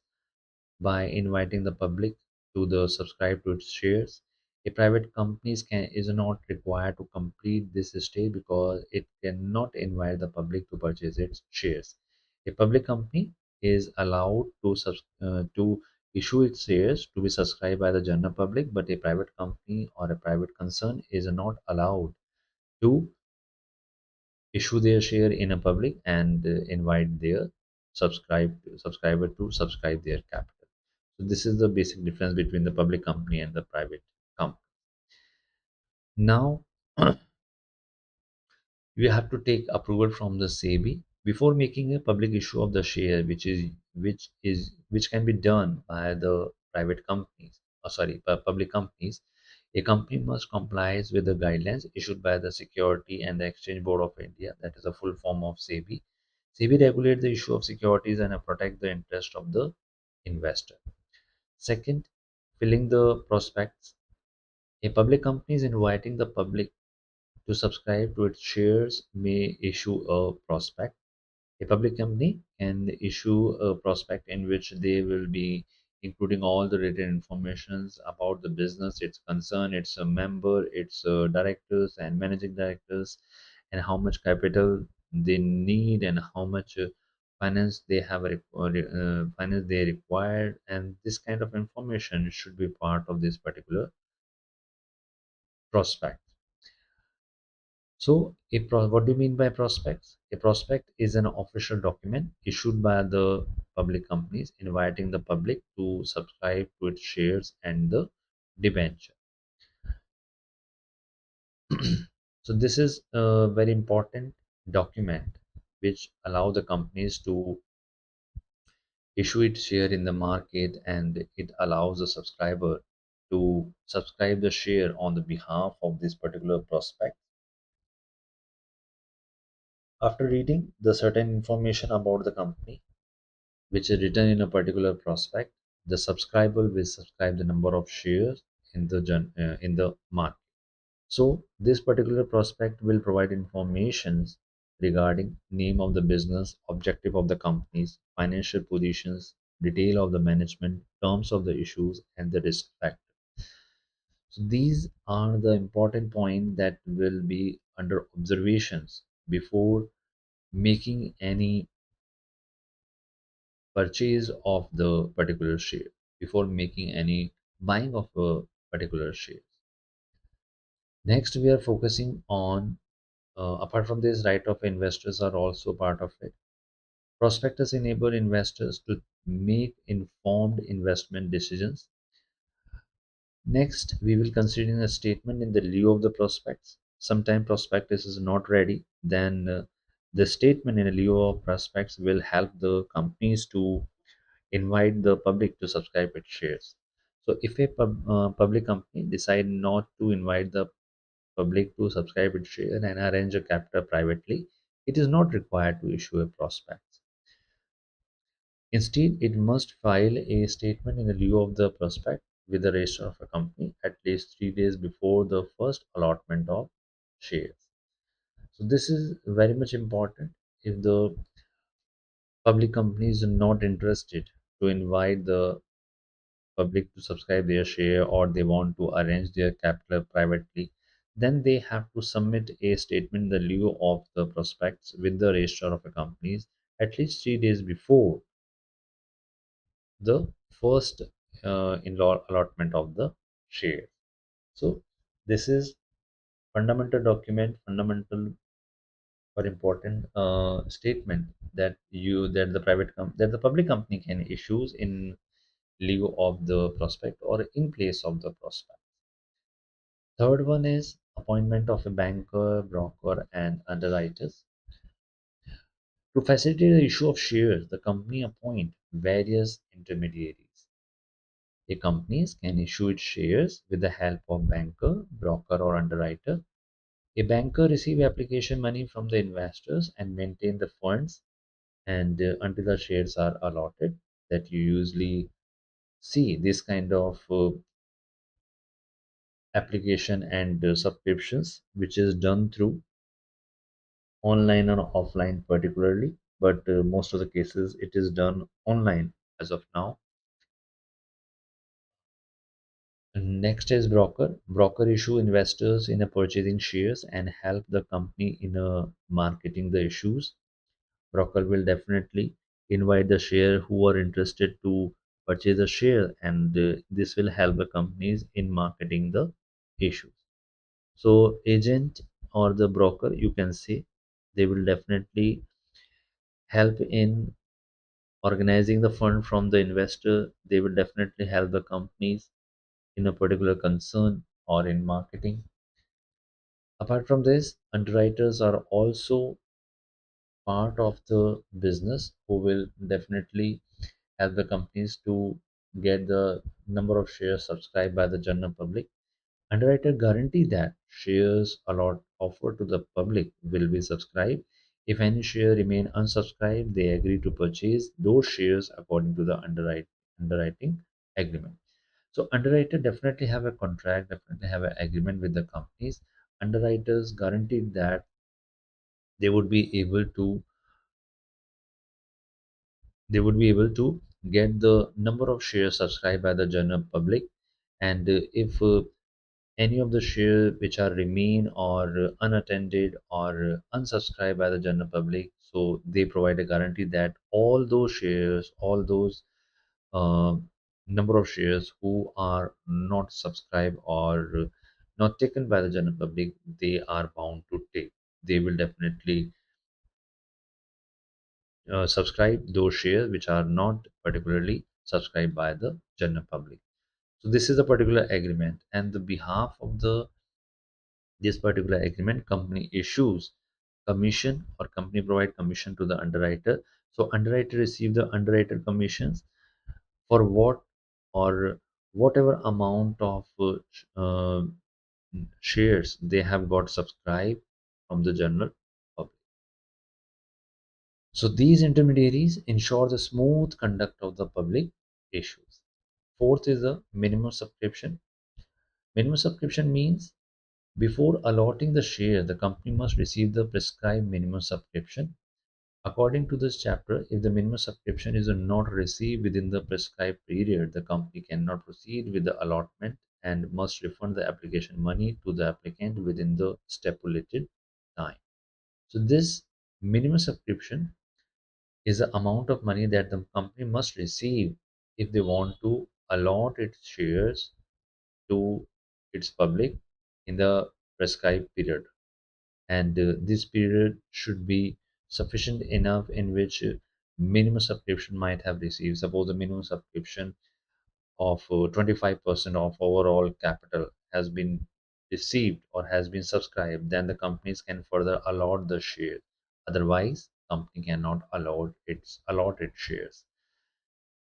by inviting the public to the subscribe to its shares. A private company is not required to complete this stage because it cannot invite the public to purchase its shares. A public company is allowed to issue its shares to be subscribed by the general public, but a private company or a private concern is not allowed to issue their share in a public and invite their subscriber to subscribe their capital. So this is the basic difference between the public company and the private company. Now you have to take approval from the SEBI before making a public issue of the share, which can be done by the private companies. Public companies. A company must comply with the guidelines issued by the Security and the Exchange Board of India, that is a full form of SEBI. SEBI regulates the issue of securities and protect the interest of the investor. Second, filling the prospects. A public company is inviting the public to subscribe to its shares may issue a prospect. A public company can issue a prospect in which they will be including all the written informations about the business, its concern, its a member, its directors and managing directors, and how much capital they need and how much finance they require, and this kind of information should be part of this particular prospect. So, what do you mean by prospects? A prospect is an official document issued by the public companies inviting the public to subscribe to its shares and the debenture. So, this is a very important document which allow the companies to issue its share in the market, and it allows the subscriber to subscribe the share on the behalf of this particular prospect. After reading the certain information about the company which is written in a particular prospect, the subscriber will subscribe the number of shares in the market. So this particular prospect will provide informations regarding name of the business, objective of the companies, financial positions, detail of the management, terms of the issues, and the risk factor. So these are the important points that will be under observations before making any purchase of the particular share, before making any buying of a particular share. Next, we are focusing on, apart from this, right of investors are also part of it. Prospectus enable investors to make informed investment decisions. Next, we will consider a statement in the lieu of the prospects. Sometimes prospectus is not ready, then the statement in the lieu of prospects will help the companies to invite the public to subscribe its shares. So if a public company decide not to invite the public to subscribe its share and arrange a capital privately, it is not required to issue a prospect. Instead, it must file a statement in the lieu of the prospect with the register of a company at least 3 days before the first allotment of shares. So this is very much important. If the public company is not interested to invite the public to subscribe their share, or they want to arrange their capital privately, then they have to submit a statement in the lieu of the prospects with the registrar of the companies at least 3 days before the first in law allotment of the share. So this is fundamental document, fundamental or important statement that the public company can issues in lieu of the prospect or in place of the prospect. Third one is appointment of a banker, broker, and underwriters. To facilitate the issue of shares, the company appoint various intermediaries. A company can issue its shares with the help of banker, broker, or underwriter. A banker receive application money from the investors and maintain the funds and until the shares are allotted. That you usually see this kind of application and subscriptions, which is done through online or offline particularly, but most of the cases it is done online as of now. Next is broker. Broker issue investors in a purchasing shares and help the company in marketing the issues. Broker will definitely invite the share who are interested to purchase a share, and this will help the companies in marketing the issues. So agent or the broker, you can say, they will definitely help in organizing the fund from the investor. They will definitely help the companies in a particular concern or in marketing. Apart from this, underwriters are also part of the business who will definitely help the companies to get the number of shares subscribed by the general public. Underwriter guarantee that shares allot offered to the public will be subscribed. If any share remain unsubscribed, they agree to purchase those shares according to the underwriting agreement. So underwriter definitely have a contract, definitely have an agreement with the companies. Underwriters guaranteed that they would be able to they would be able to get the number of shares subscribed by the general public, and if any of the shares which are remain or unattended or unsubscribed by the general public, so they provide a guarantee that all those shares, all those uh, number of shares who are not subscribed or not taken by the general public, they are bound to take. They will definitely subscribe those shares which are not particularly subscribed by the general public. So this is a particular agreement, and the behalf of the this particular agreement, company issues commission or company provide commission to the underwriter. So underwriter receive the underwriter commissions for what or whatever amount of shares they have got subscribed from the general public. So these intermediaries ensure the smooth conduct of the public issues. Fourth is the minimum subscription. Minimum subscription means before allotting the share, the company must receive the prescribed minimum subscription. According to this chapter, if the minimum subscription is not received within the prescribed period, the company cannot proceed with the allotment and must refund the application money to the applicant within the stipulated time. So this minimum subscription is the amount of money that the company must receive if they want to allot its shares to its public in the prescribed period. And this period should be sufficient enough in which minimum subscription might have received. Suppose the minimum subscription of 25% of overall capital has been received or has been subscribed, then the companies can further allot the share. Otherwise, company cannot allot its shares.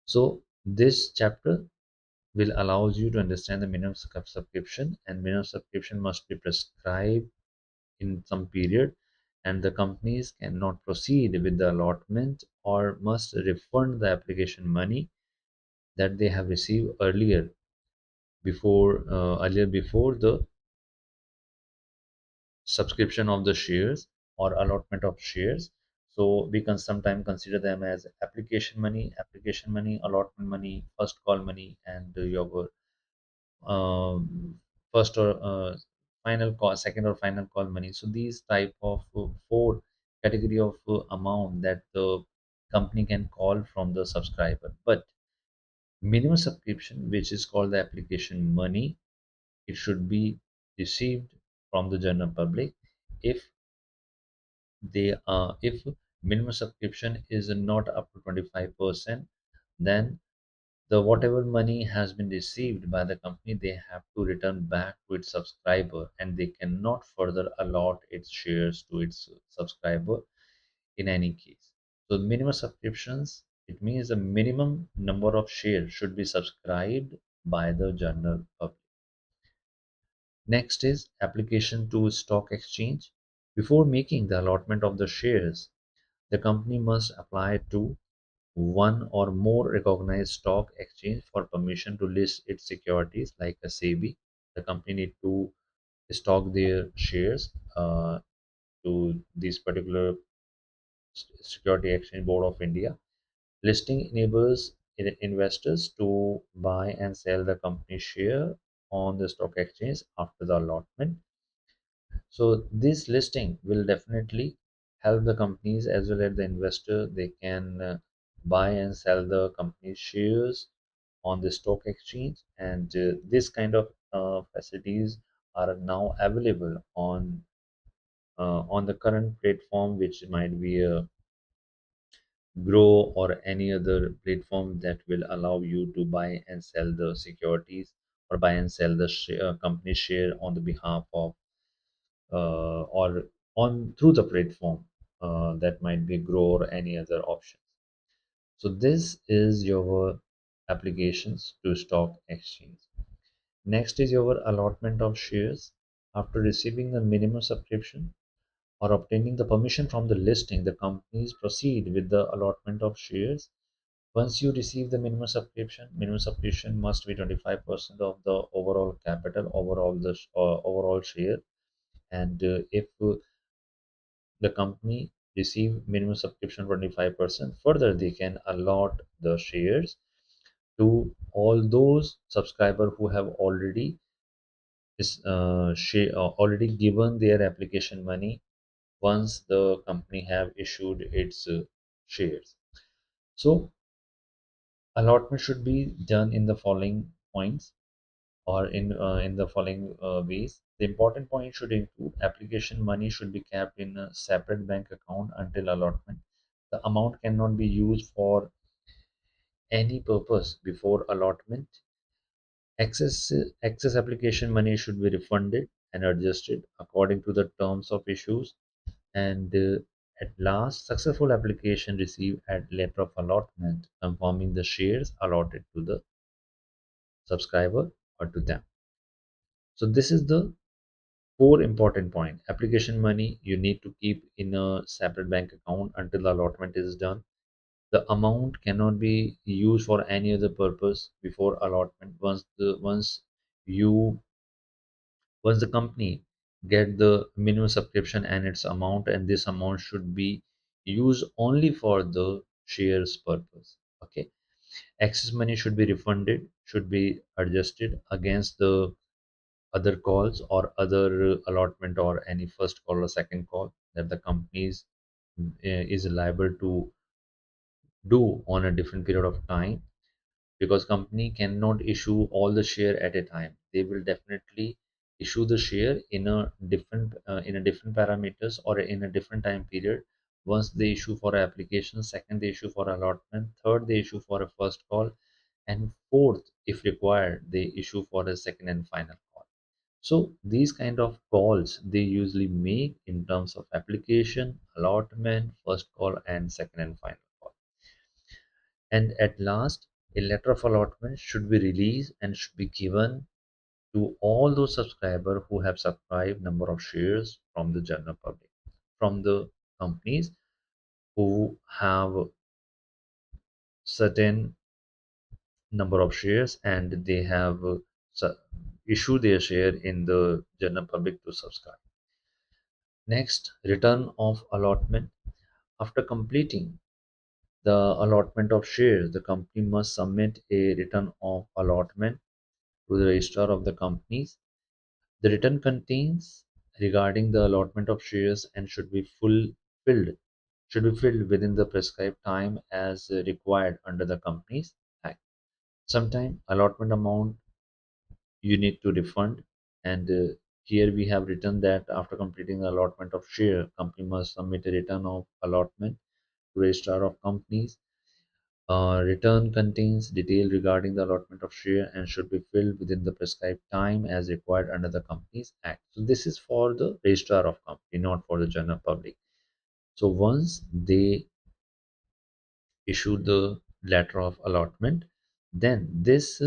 So this chapter will allows you to understand the minimum subscription, and minimum subscription must be prescribed in some period, and the companies cannot proceed with the allotment or must refund the application money that they have received earlier before the subscription of the shares or allotment of shares. So we can sometimes consider them as application money, allotment money, first call money, and your first or final call, second or final call money. So these type of four category of amount that the company can call from the subscriber. But Minimum subscription, which is called the application money, it should be received from the general public. If if minimum subscription is not up to 25%, then the whatever money has been received by the company, they have to return back to its subscriber, and they cannot further allot its shares to its subscriber in any case. So minimum subscriptions, it means the minimum number of shares should be subscribed by the general public. Next is application to stock exchange. Before making the allotment of the shares, the company must apply to one or more recognized stock exchange for permission to list its securities like a SEBI. The company need to stock their shares to this particular Security Exchange Board of India. Listing enables investors to buy and sell the company share on the stock exchange after the allotment. So this listing will definitely help the companies as well as the investor. They can buy and sell the company's shares on the stock exchange, and this kind of facilities are now available on the current platform, which might be a Grow or any other platform that will allow you to buy and sell the securities or buy and sell the company share on the behalf of or on through the platform that might be Grow or any other options. So this is your applications to stock exchange. Next is your allotment of shares. After receiving the minimum subscription or obtaining the permission from the listing, the companies proceed with the allotment of shares. Once you receive the minimum subscription must be 25% of the overall capital, overall share. And if the company receive minimum subscription 25%, further they can allot the shares to all those subscriber who have already given their application money once the company have issued its shares. So allotment should be done in the following points or in the following ways. The important point should include application money should be kept in a separate bank account until allotment. The amount cannot be used for any purpose before allotment. Excess application money should be refunded and adjusted according to the terms of issues. And at last, successful application received at letter of allotment confirming the shares allotted to the subscriber or to them. So this is the four important point. Application money you need to keep in a separate bank account until the allotment is done. The amount cannot be used for any other purpose before allotment. You once the company get the minimum subscription and its amount, and this amount should be used only for the shares purpose. Okay, excess money should be refunded, should be adjusted against the other calls or other allotment or any first call or second call that the companies is liable to do on a different period of time, because company cannot issue all the share at a time. They will definitely issue the share in a different parameters or in a different time period. Once they issue for application, second they issue for allotment, third they issue for a first call, and fourth if required they issue for a second and final call. So these kind of calls they usually make in terms of application, allotment, first call, and second and final call. And at last, a letter of allotment should be released and should be given to all those subscribers who have subscribed number of shares from the general public, from the companies who have certain number of shares and they have su- issued their share in the general public to subscribe. Next, return of allotment. After completing the allotment of shares, the company must submit a return of allotment to the registrar of the companies. The return contains regarding the allotment of shares and should be filled within the prescribed time as required under the Companies Act. Sometime allotment amount you need to refund, and here we have written that after completing the allotment of share, company must submit a return of allotment to registrar of companies. Return contains detail regarding the allotment of share and should be filled within the prescribed time as required under the Companies Act. So this is for the registrar of company, not for the general public. So once they issue the letter of allotment, then this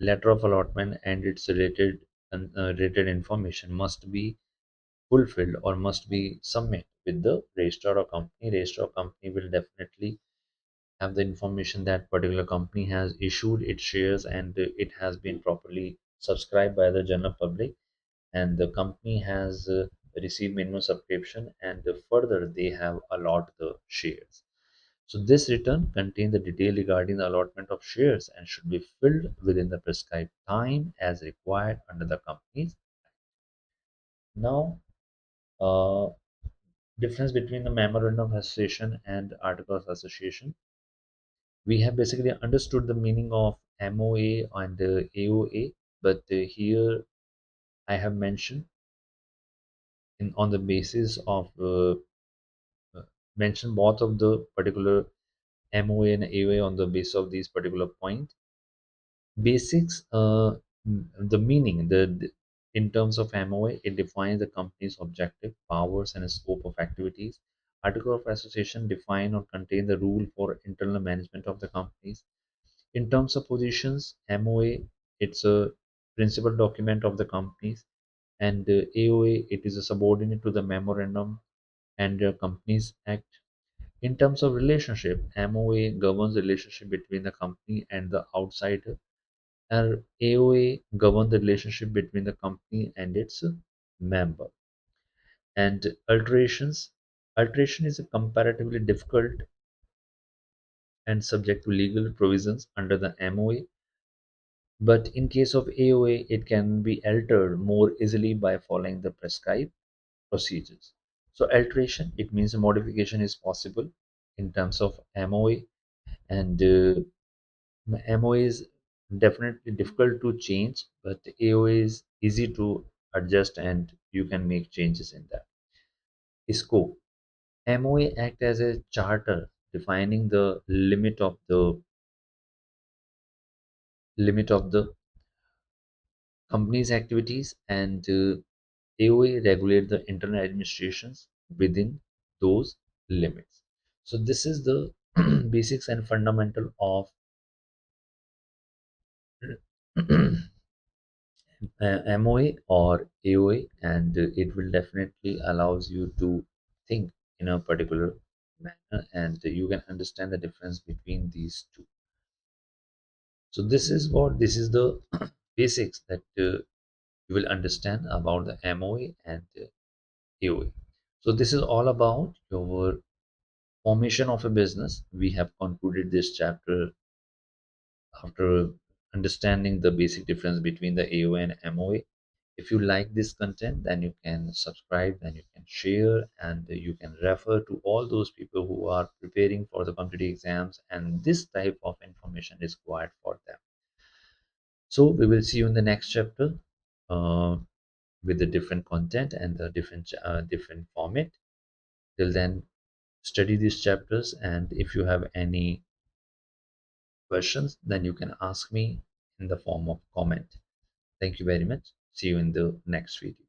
letter of allotment and its related information must be fulfilled or must be submitted with the registrar of company. Registrar of company will definitely have the information that particular company has issued its shares and it has been properly subscribed by the general public, and the company has received minimum subscription, and further they have allotted the shares. So this return contains the detail regarding the allotment of shares and should be filled within the prescribed time as required under the company's. Now, uh, difference between the Memorandum of Association and Article of Association. We have basically understood the meaning of MOA and AOA, but here I have mentioned on the basis of uh, mention both of the particular MOA and AOA on the basis of these particular point. Basics, the meaning, in terms of MOA, it defines the company's objective, powers, and scope of activities. Article of Association define or contain the rule for internal management of the companies. In terms of positions, MOA, it's a principal document of the companies, and AOA, it is a subordinate to the Memorandum and Companies Act. In terms of relationship, MOA governs the relationship between the company and the outsider, and AOA governs the relationship between the company and its member. And alteration is a comparatively difficult and subject to legal provisions under the MOA. But in case of AOA, it can be altered more easily by following the prescribed procedures. So alteration, it means a modification is possible in terms of MOA, and MOA is definitely difficult to change, but AOA is easy to adjust and you can make changes in that. Scope. MOA act as a charter defining the limit of the company's activities, and AOA regulate the internal administrations within those limits. So this is the basics and fundamental of MOA or AOA, and it will definitely allows you to think in a particular manner, and you can understand the difference between these two. So this is the basics that you will understand about the MOA and AOA. So this is all about your formation of a business. We have concluded this chapter after understanding the basic difference between the AOA and MOA. If you like this content, then you can subscribe, then you can share, and you can refer to all those people who are preparing for the competitive exams and this type of information is required for them. So we will see you in the next chapter uh, with the different content and the different format. Till then, study these chapters, and if you have any questions, then you can ask me in the form of comment. Thank you very much. See you in the next video.